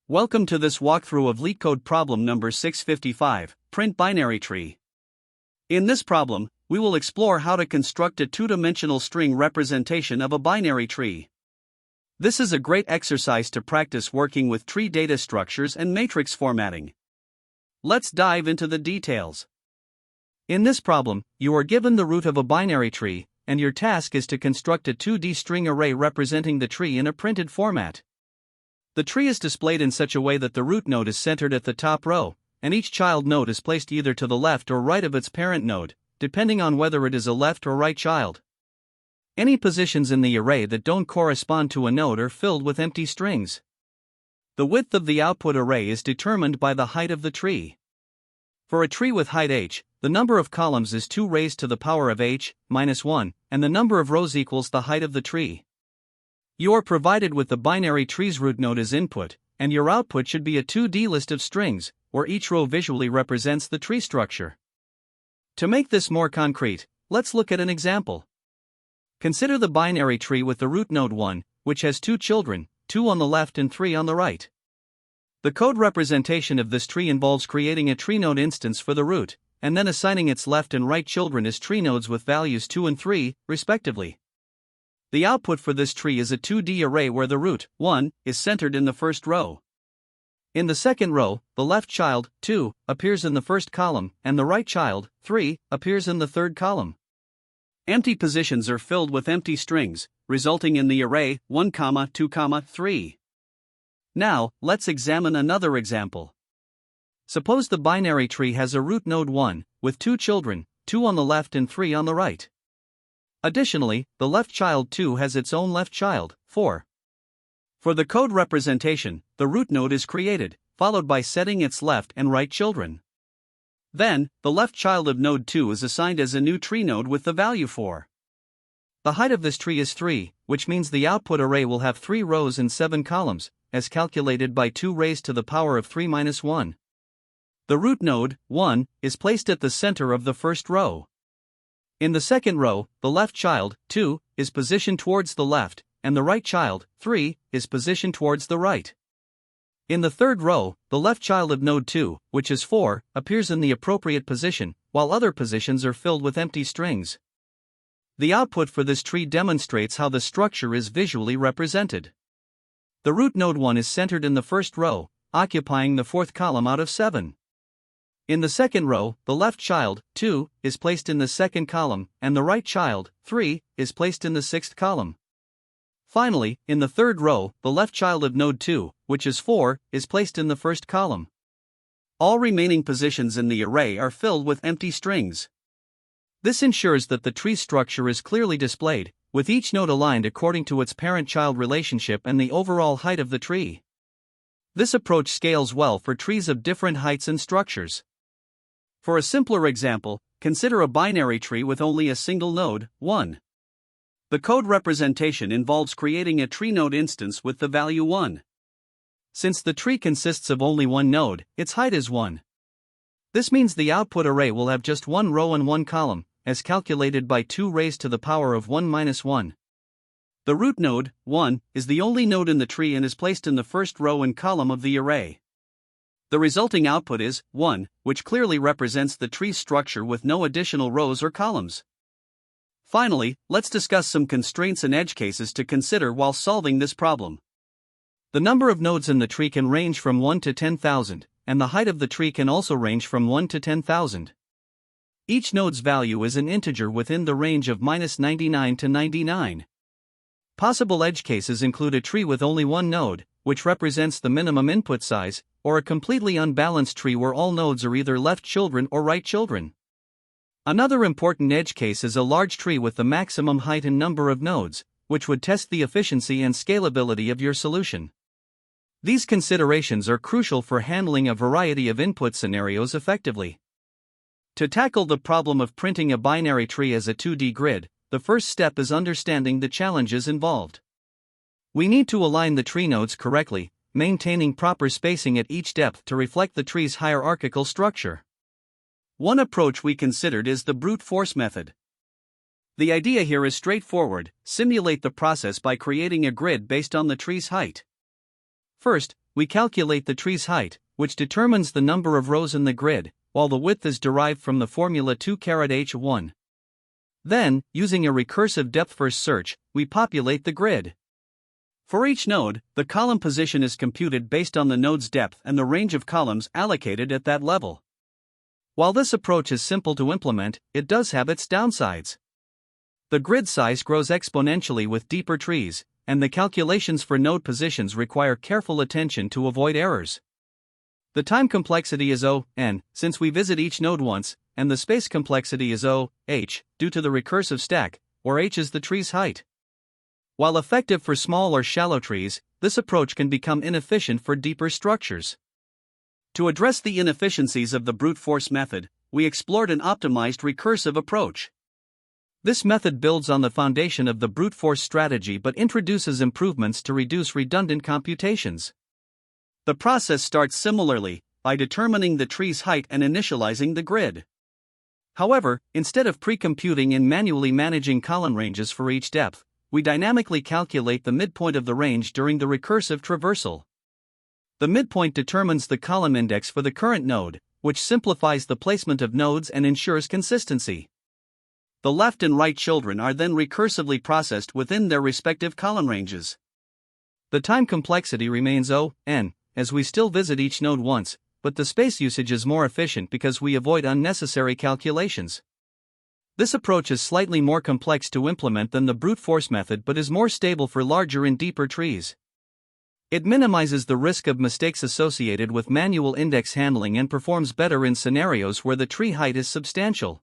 Welcome to this walkthrough of LeetCode problem number 655, Print Binary Tree. In this problem, we will explore how to construct a two-dimensional string representation of a binary tree. This is a great exercise to practice working with tree data structures and matrix formatting. Let's dive into the details. In this problem, you are given the root of a binary tree, and your task is to construct a 2D string array representing the tree in a printed format. The tree is displayed in such a way that the root node is centered at the top row, and each child node is placed either to the left or right of its parent node, depending on whether it is a left or right child. Any positions in the array that don't correspond to a node are filled with empty strings. The width of the output array is determined by the height of the tree. For a tree with height h, the number of columns is 2 raised to the power of h minus 1, and the number of rows equals the height of the tree. You are provided with the binary tree's root node as input, and your output should be a 2D list of strings, where each row visually represents the tree structure. To make this more concrete, let's look at an example. Consider the binary tree with the root node 1, which has 2 children, 2 on the left and 3 on the right. The code representation of this tree involves creating a tree node instance for the root, and then assigning its left and right children as tree nodes with values 2 and 3, respectively. The output for this tree is a 2D array where the root, 1, is centered in the first row. In the second row, the left child, 2, appears in the first column, and the right child, 3, appears in the third column. Empty positions are filled with empty strings, resulting in the array 1, 2, 3. Now, let's examine another example. Suppose the binary tree has a root node 1, with 2 children, 2 on the left and 3 on the right. Additionally, the left child 2 has its own left child, 4. For the code representation, the root node is created, followed by setting its left and right children. Then, the left child of node 2 is assigned as a new tree node with the value 4. The height of this tree is 3, which means the output array will have 3 rows and 7 columns, as calculated by 2 raised to the power of 3 minus 1. The root node, 1, is placed at the center of the first row. In the second row, the left child, 2, is positioned towards the left, and the right child, 3, is positioned towards the right. In the third row, the left child of node 2, which is 4, appears in the appropriate position, while other positions are filled with empty strings. The output for this tree demonstrates how the structure is visually represented. The root node 1 is centered in the first row, occupying the fourth column out of 7. In the second row, the left child, 2, is placed in the second column, and the right child, 3, is placed in the sixth column. Finally, in the third row, the left child of node 2, which is 4, is placed in the first column. All remaining positions in the array are filled with empty strings. This ensures that the tree structure is clearly displayed, with each node aligned according to its parent-child relationship and the overall height of the tree. This approach scales well for trees of different heights and structures. For a simpler example, consider a binary tree with only a single node, 1. The code representation involves creating a tree node instance with the value 1. Since the tree consists of only one node, its height is 1. This means the output array will have just one row and one column, as calculated by 2 raised to the power of 1 minus 1. The root node, 1, is the only node in the tree and is placed in the first row and column of the array. The resulting output is 1, which clearly represents the tree structure with no additional rows or columns. Finally, let's discuss some constraints and edge cases to consider while solving this problem. The number of nodes in the tree can range from 1 to 10,000, and the height of the tree can also range from 1 to 10,000. Each node's value is an integer within the range of -99 to 99. Possible edge cases include a tree with only one node, which represents the minimum input size, or a completely unbalanced tree where all nodes are either left children or right children. Another important edge case is a large tree with the maximum height and number of nodes, which would test the efficiency and scalability of your solution. These considerations are crucial for handling a variety of input scenarios effectively. To tackle the problem of printing a binary tree as a 2D grid, the first step is understanding the challenges involved. We need to align the tree nodes correctly, maintaining proper spacing at each depth to reflect the tree's hierarchical structure. One approach we considered is the brute force method. The idea here is straightforward: simulate the process by creating a grid based on the tree's height. First, we calculate the tree's height, which determines the number of rows in the grid, while the width is derived from the formula 2h1. Then, using a recursive depth-first search, we populate the grid. For each node, the column position is computed based on the node's depth and the range of columns allocated at that level. While this approach is simple to implement, it does have its downsides. The grid size grows exponentially with deeper trees, and the calculations for node positions require careful attention to avoid errors. The time complexity is O(n), since we visit each node once, and the space complexity is O(h), due to the recursive stack, where h is the tree's height. While effective for small or shallow trees, this approach can become inefficient for deeper structures. To address the inefficiencies of the brute force method, we explored an optimized recursive approach. This method builds on the foundation of the brute force strategy but introduces improvements to reduce redundant computations. The process starts similarly, by determining the tree's height and initializing the grid. However, instead of pre-computing and manually managing column ranges for each depth, we dynamically calculate the midpoint of the range during the recursive traversal. The midpoint determines the column index for the current node, which simplifies the placement of nodes and ensures consistency. The left and right children are then recursively processed within their respective column ranges. The time complexity remains O(n), as we still visit each node once, but the space usage is more efficient because we avoid unnecessary calculations. This approach is slightly more complex to implement than the brute force method but is more stable for larger and deeper trees. It minimizes the risk of mistakes associated with manual index handling and performs better in scenarios where the tree height is substantial.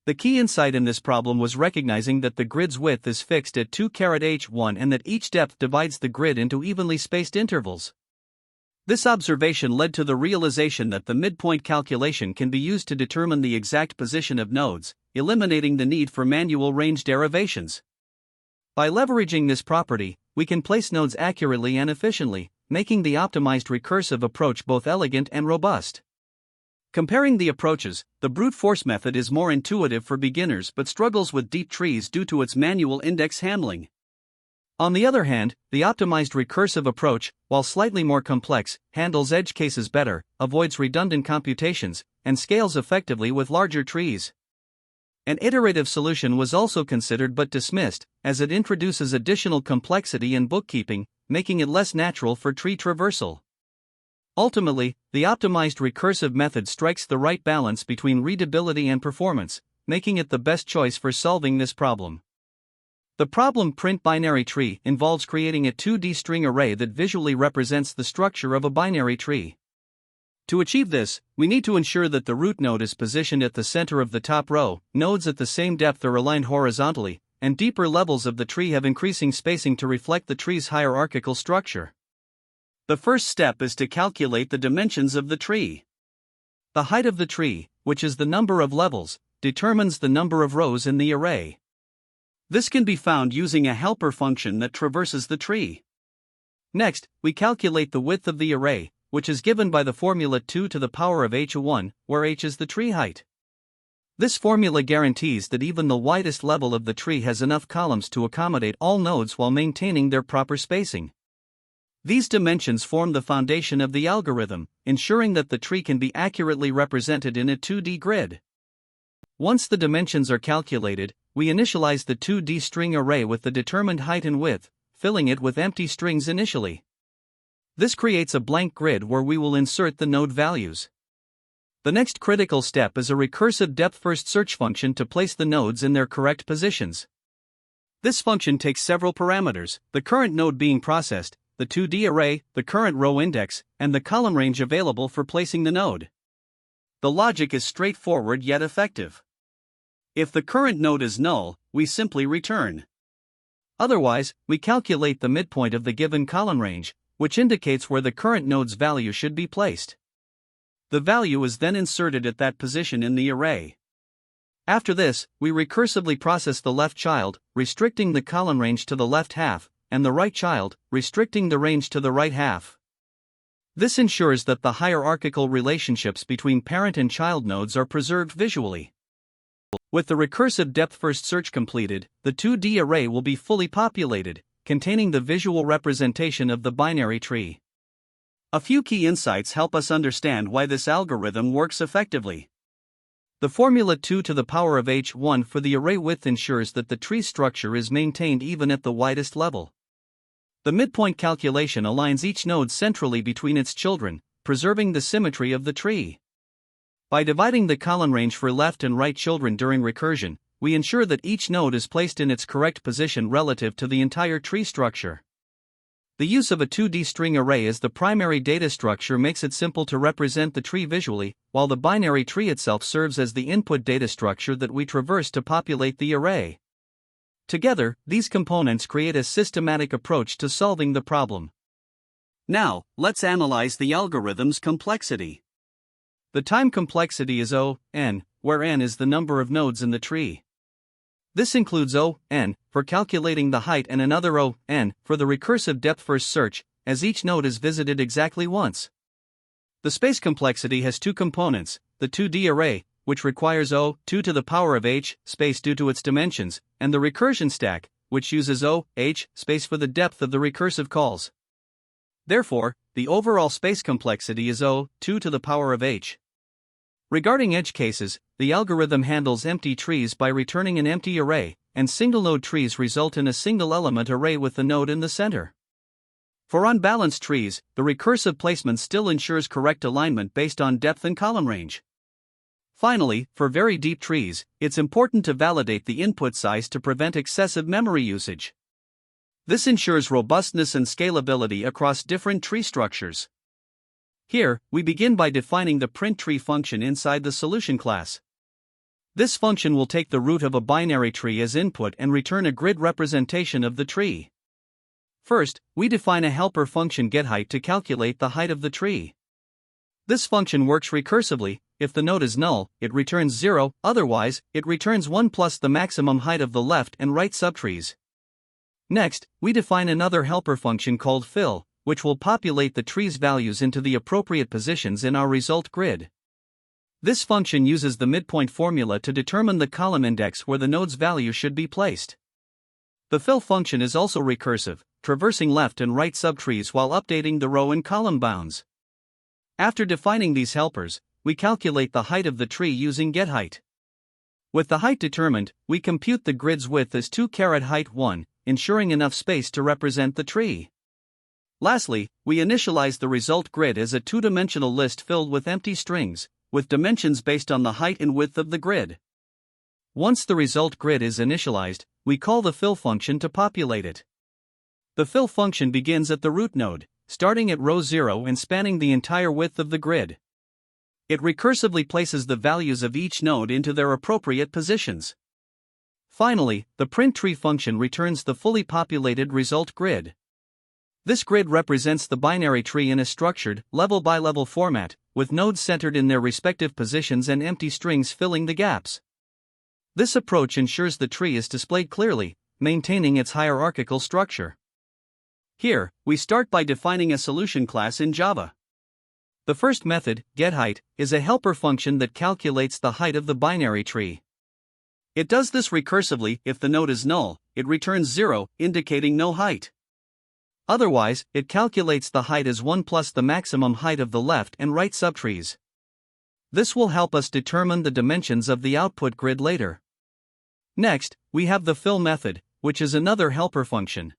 The key insight in this problem was recognizing that the grid's width is fixed at 2h1 and that each depth divides the grid into evenly spaced intervals. This observation led to the realization that the midpoint calculation can be used to determine the exact position of nodes, eliminating the need for manual range derivations. By leveraging this property, we can place nodes accurately and efficiently, making the optimized recursive approach both elegant and robust. Comparing the approaches, the brute force method is more intuitive for beginners but struggles with deep trees due to its manual index handling. On the other hand, the optimized recursive approach, while slightly more complex, handles edge cases better, avoids redundant computations, and scales effectively with larger trees. An iterative solution was also considered but dismissed, as it introduces additional complexity in bookkeeping, making it less natural for tree traversal. Ultimately, the optimized recursive method strikes the right balance between readability and performance, making it the best choice for solving this problem. The problem print binary tree involves creating a 2D string array that visually represents the structure of a binary tree. To achieve this, we need to ensure that the root node is positioned at the center of the top row, nodes at the same depth are aligned horizontally, and deeper levels of the tree have increasing spacing to reflect the tree's hierarchical structure. The first step is to calculate the dimensions of the tree. The height of the tree, which is the number of levels, determines the number of rows in the array. This can be found using a helper function that traverses the tree. Next, we calculate the width of the array, which is given by the formula 2 to the power of h1, where h is the tree height. This formula guarantees that even the widest level of the tree has enough columns to accommodate all nodes while maintaining their proper spacing. These dimensions form the foundation of the algorithm, ensuring that the tree can be accurately represented in a 2D grid. Once the dimensions are calculated, we initialize the 2D string array with the determined height and width, filling it with empty strings initially. This creates a blank grid where we will insert the node values. The next critical step is a recursive depth-first search function to place the nodes in their correct positions. This function takes several parameters, the current node being processed, the 2D array, the current row index, and the column range available for placing the node. The logic is straightforward yet effective. If the current node is null, we simply return. Otherwise, we calculate the midpoint of the given column range, which indicates where the current node's value should be placed. The value is then inserted at that position in the array. After this, we recursively process the left child, restricting the column range to the left half, and the right child, restricting the range to the right half. This ensures that the hierarchical relationships between parent and child nodes are preserved visually. With the recursive depth-first search completed, the 2D array will be fully populated, containing the visual representation of the binary tree. A few key insights help us understand why this algorithm works effectively. The formula 2 to the power of h1 for the array width ensures that the tree structure is maintained even at the widest level. The midpoint calculation aligns each node centrally between its children, preserving the symmetry of the tree. By dividing the column range for left and right children during recursion, we ensure that each node is placed in its correct position relative to the entire tree structure. The use of a 2D string array as the primary data structure makes it simple to represent the tree visually, while the binary tree itself serves as the input data structure that we traverse to populate the array. Together, these components create a systematic approach to solving the problem. Now, let's analyze the algorithm's complexity. The time complexity is O(n), where n is the number of nodes in the tree. This includes O(n) for calculating the height and another O(n) for the recursive depth-first search, as each node is visited exactly once. The space complexity has two components: the 2D array, which requires O(2 to the power of h) space due to its dimensions, and the recursion stack, which uses O(h) space for the depth of the recursive calls. Therefore, the overall space complexity is O(2 to the power of h). Regarding edge cases, the algorithm handles empty trees by returning an empty array, and single-node trees result in a single-element array with the node in the center. For unbalanced trees, the recursive placement still ensures correct alignment based on depth and column range. Finally, for very deep trees, it's important to validate the input size to prevent excessive memory usage. This ensures robustness and scalability across different tree structures. Here, we begin by defining the printTree function inside the solution class. This function will take the root of a binary tree as input and return a grid representation of the tree. First, we define a helper function getHeight to calculate the height of the tree. This function works recursively. If the node is null, it returns 0, otherwise, it returns 1 plus the maximum height of the left and right subtrees. Next, we define another helper function called fill, which will populate the tree's values into the appropriate positions in our result grid. This function uses the midpoint formula to determine the column index where the node's value should be placed. The fill function is also recursive, traversing left and right subtrees while updating the row and column bounds. After defining these helpers, we calculate the height of the tree using getHeight. With the height determined, we compute the grid's width as 2height1, ensuring enough space to represent the tree. Lastly, we initialize the result grid as a two-dimensional list filled with empty strings, with dimensions based on the height and width of the grid. Once the result grid is initialized, we call the fill function to populate it. The fill function begins at the root node, starting at row 0 and spanning the entire width of the grid. It recursively places the values of each node into their appropriate positions. Finally, the printTree function returns the fully populated result grid. This grid represents the binary tree in a structured, level-by-level format, with nodes centered in their respective positions and empty strings filling the gaps. This approach ensures the tree is displayed clearly, maintaining its hierarchical structure. Here, we start by defining a solution class in Java. The first method, getHeight, is a helper function that calculates the height of the binary tree. It does this recursively. If the node is null, it returns 0, indicating no height. Otherwise, it calculates the height as 1 plus the maximum height of the left and right subtrees. This will help us determine the dimensions of the output grid later. Next, we have the fill method, which is another helper function.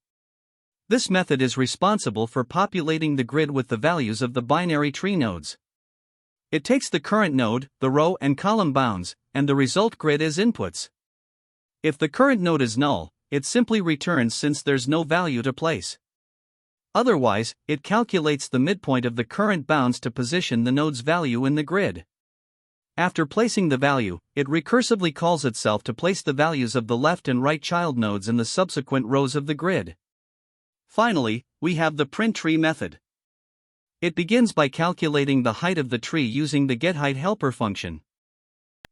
This method is responsible for populating the grid with the values of the binary tree nodes. It takes the current node, the row and column bounds, and the result grid as inputs. If the current node is null, it simply returns since there's no value to place. Otherwise, it calculates the midpoint of the current bounds to position the node's value in the grid. After placing the value, it recursively calls itself to place the values of the left and right child nodes in the subsequent rows of the grid. Finally, we have the printTree method. It begins by calculating the height of the tree using the getHeight helper function.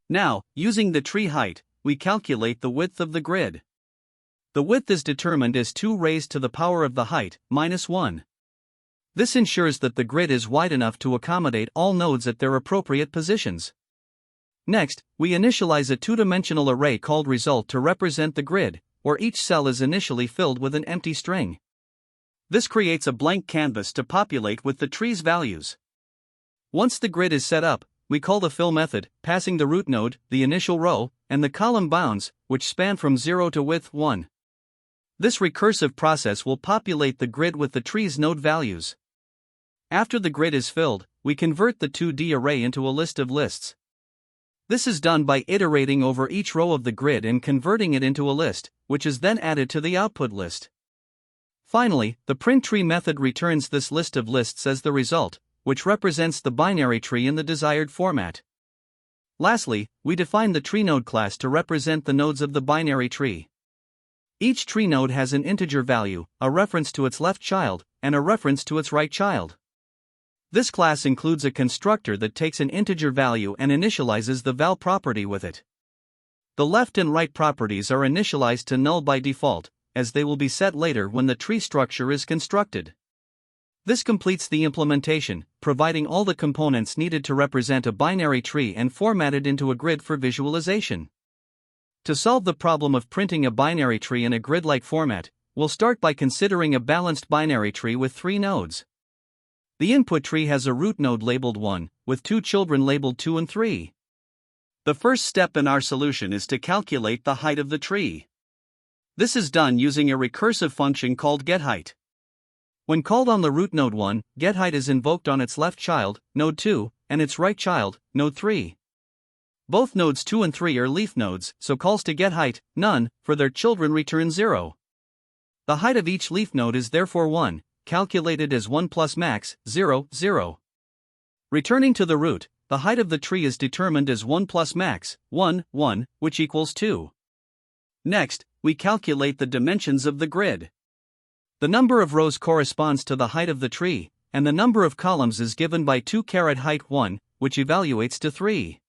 Now, using the tree height, we calculate the width of the grid. The width is determined as 2 raised to the power of the height, minus 1. This ensures that the grid is wide enough to accommodate all nodes at their appropriate positions. Next, we initialize a two-dimensional array called result to represent the grid, where each cell is initially filled with an empty string. This creates a blank canvas to populate with the tree's values. Once the grid is set up, we call the fill method, passing the root node, the initial row, and the column bounds, which span from 0 to width 1. This recursive process will populate the grid with the tree's node values. After the grid is filled, we convert the 2D array into a list of lists. This is done by iterating over each row of the grid and converting it into a list, which is then added to the output list. Finally, the printTree method returns this list of lists as the result, which represents the binary tree in the desired format. Lastly, we define the treeNode class to represent the nodes of the binary tree. Each tree node has an integer value, a reference to its left child, and a reference to its right child. This class includes a constructor that takes an integer value and initializes the val property with it. The left and right properties are initialized to null by default, as they will be set later when the tree structure is constructed. This completes the implementation, providing all the components needed to represent a binary tree and formatted into a grid for visualization. To solve the problem of printing a binary tree in a grid-like format, we'll start by considering a balanced binary tree with 3 nodes. The input tree has a root node labeled 1, with 2 children labeled 2 and 3. The first step in our solution is to calculate the height of the tree. This is done using a recursive function called getHeight. When called on the root node 1, getHeight is invoked on its left child, node 2, and its right child, node 3. Both nodes 2 and 3 are leaf nodes, so calls to getHeight, none, for their children return 0. The height of each leaf node is therefore 1, calculated as 1 plus max, 0, 0. Returning to the root, the height of the tree is determined as 1 plus max, 1, 1, which equals 2. Next, we calculate the dimensions of the grid. The number of rows corresponds to the height of the tree, and the number of columns is given by 2height1, which evaluates to 3.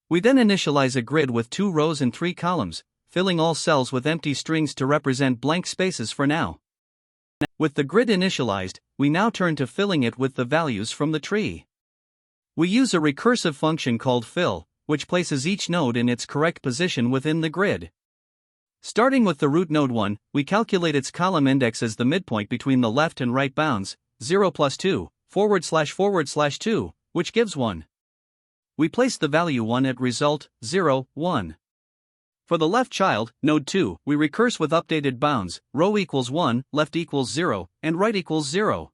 We then initialize a grid with 2 rows and 3 columns, filling all cells with empty strings to represent blank spaces for now. With the grid initialized, we now turn to filling it with the values from the tree. We use a recursive function called fill, which places each node in its correct position within the grid. Starting with the root node 1, we calculate its column index as the midpoint between the left and right bounds, 0 plus 2, // 2, which gives 1. We place the value 1 at result, 0, 1. For the left child, node 2, we recurse with updated bounds, row equals 1, left equals 0, and right equals 0.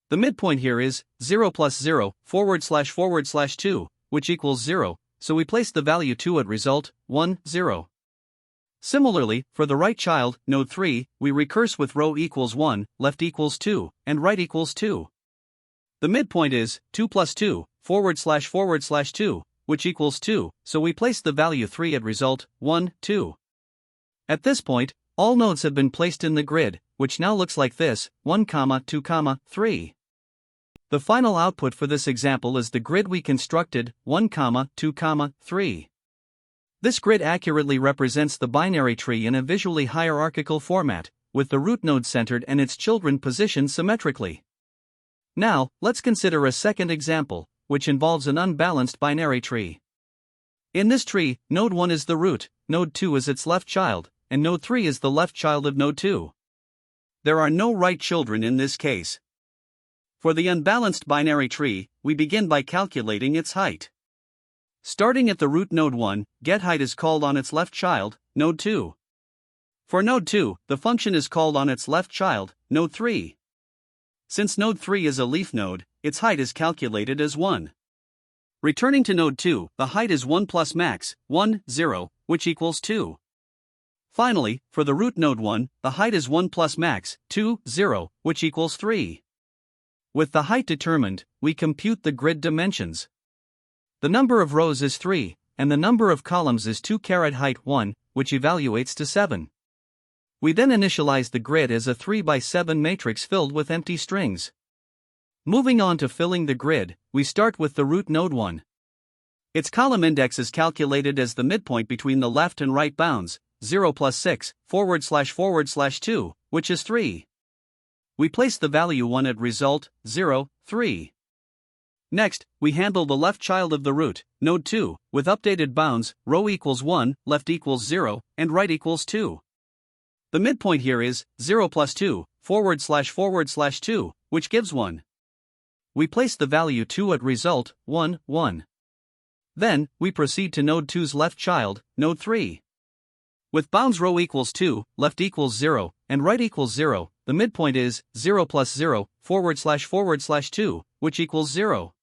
The midpoint here is 0 plus 0, // 2, which equals 0, so we place the value 2 at result, 1, 0. Similarly, for the right child, node 3, we recurse with row equals 1, left equals 2, and right equals 2. The midpoint is 2 plus 2, // 2, which equals 2, so we place the value 3 at result, 1, 2. At this point, all nodes have been placed in the grid, which now looks like this, 1, 2, 3. The final output for this example is the grid we constructed, 1, 2, 3. This grid accurately represents the binary tree in a visually hierarchical format, with the root node centered and its children positioned symmetrically. Now, let's consider a second example, which involves an unbalanced binary tree. In this tree, node 1 is the root, node 2 is its left child, and node 3 is the left child of node 2. There are no right children in this case. For the unbalanced binary tree, we begin by calculating its height. Starting at the root node 1, getHeight is called on its left child, node 2. For node 2, the function is called on its left child, node 3. Since node 3 is a leaf node, its height is calculated as 1. Returning to node 2, the height is 1 plus max, 1, 0, which equals 2. Finally, for the root node 1, the height is 1 plus max, 2, 0, which equals 3. With the height determined, we compute the grid dimensions. The number of rows is 3, and the number of columns is 2height1, which evaluates to 7. We then initialize the grid as a 3 by 7 matrix filled with empty strings. Moving on to filling the grid, we start with the root node 1. Its column index is calculated as the midpoint between the left and right bounds, 0 plus 6, // 2, which is 3. We place the value 1 at result, 0, 3. Next, we handle the left child of the root, node 2, with updated bounds, row equals 1, left equals 0, and right equals 2. The midpoint here is 0 plus 2, 2, which gives 1. We place the value 2 at result 1, 1. Then, we proceed to node 2's left child, node 3. With bounds row equals 2, left equals 0, and right equals 0, the midpoint is 0 plus 0, // 2, which equals 0.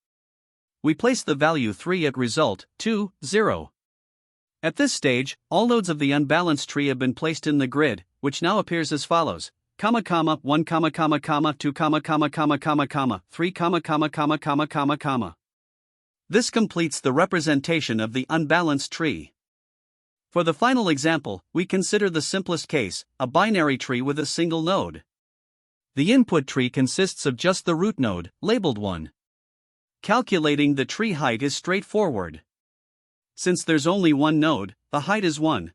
We place the value 3 at result 2, 0. At this stage, all nodes of the unbalanced tree have been placed in the grid, which now appears as follows: 1, 2, 3, 3, This completes the representation of the unbalanced tree. For the final example, we consider the simplest case, a binary tree with a single node. The input tree consists of just the root node, labeled 1. Calculating the tree height is straightforward. Since there's only one node, the height is 1.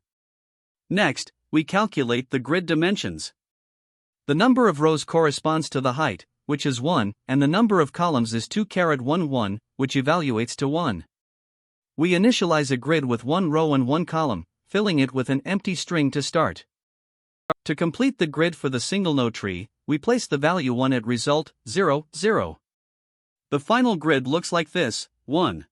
Next, we calculate the grid dimensions. The number of rows corresponds to the height, which is 1, and the number of columns is 2*11, which evaluates to 1. We initialize a grid with 1 row and 1 column, filling it with an empty string to start. To complete the grid for the single node tree, we place the value 1 at result 0, 0. The final grid looks like this: 1.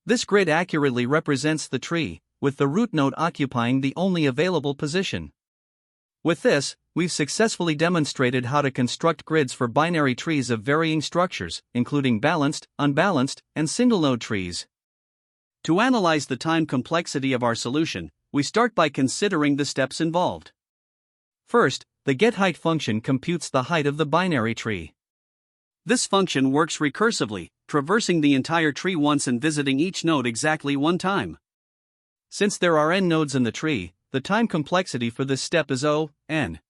This grid accurately represents the tree, with the root node occupying the only available position. With this, we've successfully demonstrated how to construct grids for binary trees of varying structures, including balanced, unbalanced, and single-node trees. To analyze the time complexity of our solution, we start by considering the steps involved. First, the getHeight function computes the height of the binary tree. This function works recursively, traversing the entire tree once and visiting each node exactly one time. Since there are n nodes in the tree, the time complexity for this step is O, n.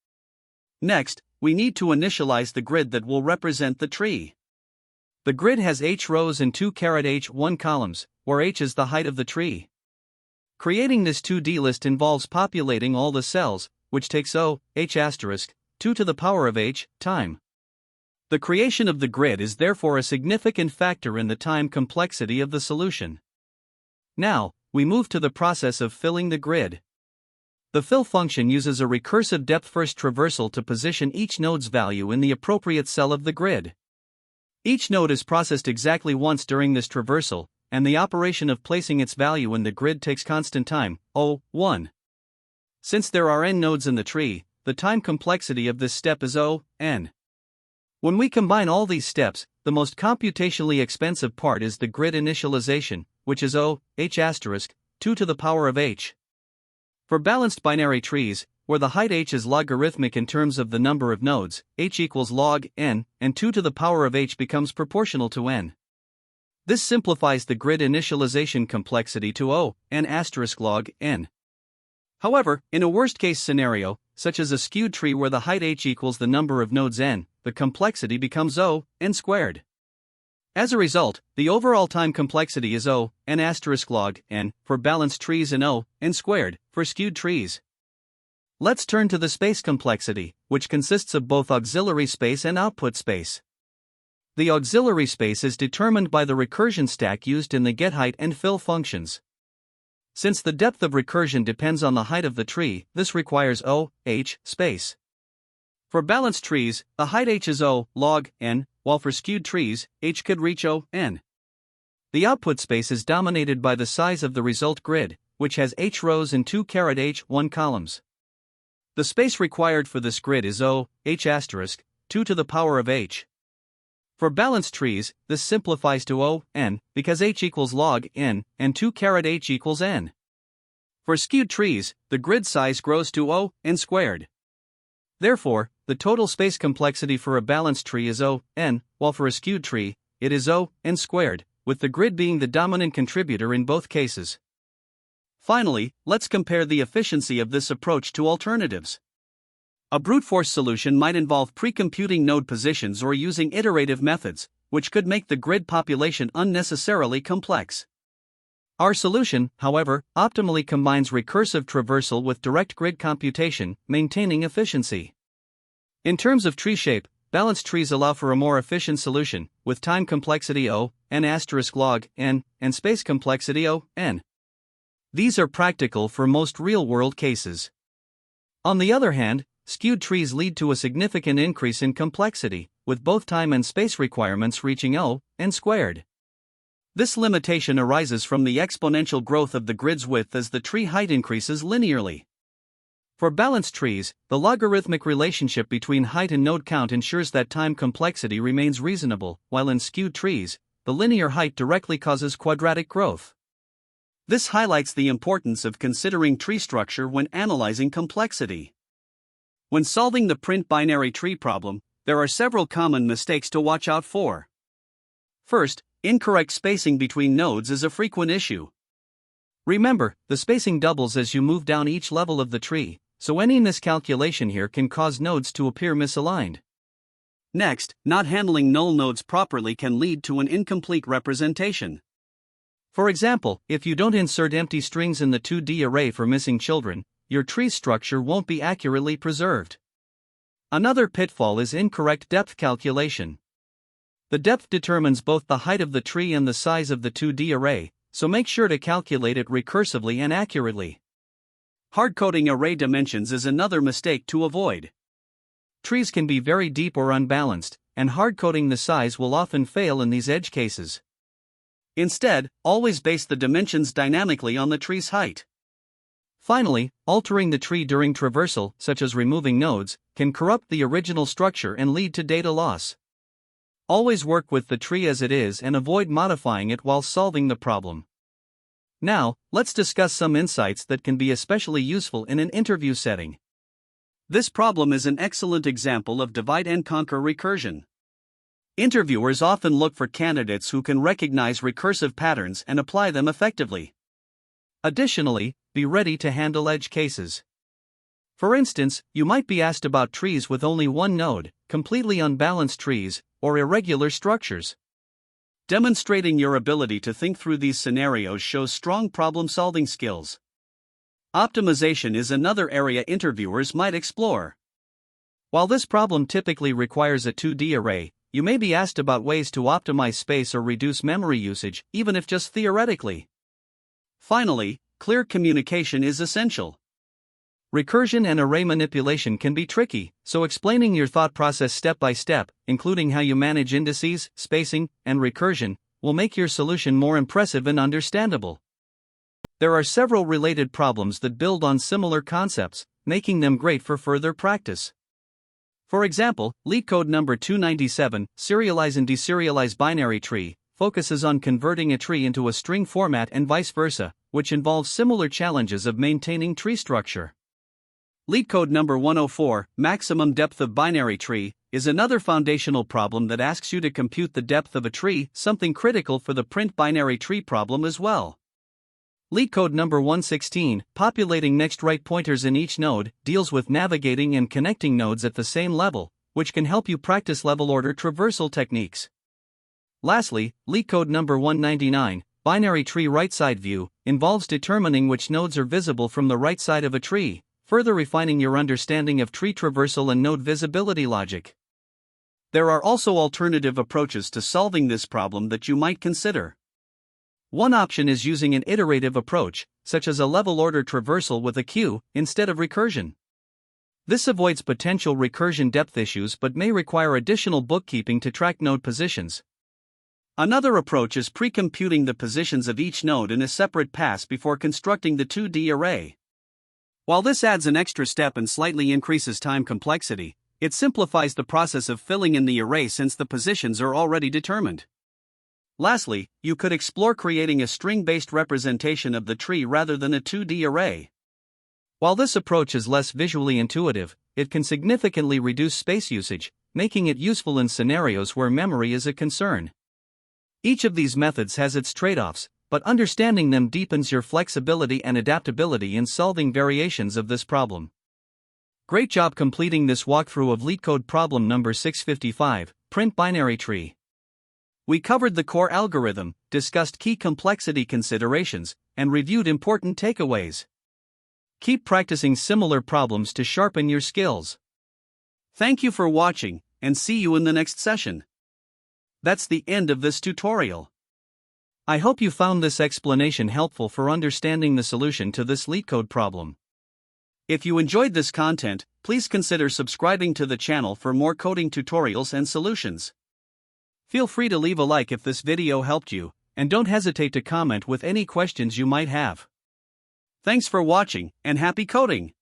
Next, we need to initialize the grid that will represent the tree. The grid has h rows and 2*h1 columns, where h is the height of the tree. Creating this 2D list involves populating all the cells, which takes O, h*, 2 to the power of h, time. The creation of the grid is therefore a significant factor in the time complexity of the solution. Now, we move to the process of filling the grid. The fill function uses a recursive depth-first traversal to position each node's value in the appropriate cell of the grid. Each node is processed exactly once during this traversal, and the operation of placing its value in the grid takes constant time, O(1). Since there are n nodes in the tree, the time complexity of this step is O(n). When we combine all these steps, the most computationally expensive part is the grid initialization, which is O(h*, 2 to the power of h. For balanced binary trees, where the height h is logarithmic in terms of the number of nodes, h equals log n, and 2 to the power of h becomes proportional to n. This simplifies the grid initialization complexity to O, n * log n. However, in a worst-case scenario, such as a skewed tree where the height h equals the number of nodes n, the complexity becomes O, n squared. As a result, the overall time complexity is O, n * log n, for balanced trees and O, n squared, for skewed trees. Let's turn to the space complexity, which consists of both auxiliary space and output space. The auxiliary space is determined by the recursion stack used in the getHeight and fill functions. Since the depth of recursion depends on the height of the tree, this requires O, h, space. For balanced trees, the height h is O, log n, while for skewed trees, h could reach O, n. The output space is dominated by the size of the result grid, which has h rows and 2*h1 columns. The space required for this grid is O, h*, 2 to the power of h. For balanced trees, this simplifies to O, n, because h equals log n, and 2*h equals n. For skewed trees, the grid size grows to O, n squared. Therefore, the total space complexity for a balanced tree is O, n, while for a skewed tree, it is O, n squared, with the grid being the dominant contributor in both cases. Finally, let's compare the efficiency of this approach to alternatives. A brute force solution might involve pre-computing node positions or using iterative methods, which could make the grid population unnecessarily complex. Our solution, however, optimally combines recursive traversal with direct grid computation, maintaining efficiency. In terms of tree shape, balanced trees allow for a more efficient solution, with time complexity O, n * log n, and space complexity O, n. These are practical for most real-world cases. On the other hand, skewed trees lead to a significant increase in complexity, with both time and space requirements reaching n squared. This limitation arises from the exponential growth of the grid's width as the tree height increases linearly. For balanced trees, the logarithmic relationship between height and node count ensures that time complexity remains reasonable, while in skewed trees, the linear height directly causes quadratic growth. This highlights the importance of considering tree structure when analyzing complexity. When solving the print binary tree problem, there are several common mistakes to watch out for. First, incorrect spacing between nodes is a frequent issue. Remember, the spacing doubles as you move down each level of the tree, so any miscalculation here can cause nodes to appear misaligned. Next, not handling null nodes properly can lead to an incomplete representation. For example, if you don't insert empty strings in the 2D array for missing children, your tree structure won't be accurately preserved. Another pitfall is incorrect depth calculation. The depth determines both the height of the tree and the size of the 2D array, so make sure to calculate it recursively and accurately. Hardcoding array dimensions is another mistake to avoid. Trees can be very deep or unbalanced, and hardcoding the size will often fail in these edge cases. Instead, always base the dimensions dynamically on the tree's height. Finally, altering the tree during traversal, such as removing nodes, can corrupt the original structure and lead to data loss. Always work with the tree as it is and avoid modifying it while solving the problem. Now, let's discuss some insights that can be especially useful in an interview setting. This problem is an excellent example of divide and conquer recursion. Interviewers often look for candidates who can recognize recursive patterns and apply them effectively. Additionally, be ready to handle edge cases. For instance, you might be asked about trees with only one node, completely unbalanced trees, or irregular structures. Demonstrating your ability to think through these scenarios shows strong problem-solving skills. Optimization is another area interviewers might explore. While this problem typically requires a 2D array, you may be asked about ways to optimize space or reduce memory usage, even if just theoretically. Finally, clear communication is essential. Recursion and array manipulation can be tricky, so explaining your thought process step by step, including how you manage indices, spacing, and recursion, will make your solution more impressive and understandable. There are several related problems that build on similar concepts, making them great for further practice. For example, LeetCode number 297, Serialize and Deserialize Binary Tree, focuses on converting a tree into a string format and vice versa, which involves similar challenges of maintaining tree structure. LeetCode number 104, Maximum Depth of Binary Tree, is another foundational problem that asks you to compute the depth of a tree, something critical for the print binary tree problem as well. LeetCode number 116, Populating Next Right Pointers in Each Node, deals with navigating and connecting nodes at the same level, which can help you practice level-order traversal techniques. Lastly, LeetCode number 199, Binary Tree Right-Side View, involves determining which nodes are visible from the right side of a tree, further refining your understanding of tree traversal and node visibility logic. There are also alternative approaches to solving this problem that you might consider. One option is using an iterative approach, such as a level-order traversal with a queue, instead of recursion. This avoids potential recursion depth issues but may require additional bookkeeping to track node positions. Another approach is pre-computing the positions of each node in a separate pass before constructing the 2D array. While this adds an extra step and slightly increases time complexity, it simplifies the process of filling in the array since the positions are already determined. Lastly, you could explore creating a string-based representation of the tree rather than a 2D array. While this approach is less visually intuitive, it can significantly reduce space usage, making it useful in scenarios where memory is a concern. Each of these methods has its trade-offs, but understanding them deepens your flexibility and adaptability in solving variations of this problem. Great job completing this walkthrough of LeetCode problem number 655, Print Binary Tree. We covered the core algorithm, discussed key complexity considerations, and reviewed important takeaways. Keep practicing similar problems to sharpen your skills. Thank you for watching, and see you in the next session. That's the end of this tutorial. I hope you found this explanation helpful for understanding the solution to this LeetCode problem. If you enjoyed this content, please consider subscribing to the channel for more coding tutorials and solutions. Feel free to leave a like if this video helped you, and don't hesitate to comment with any questions you might have. Thanks for watching, and happy coding!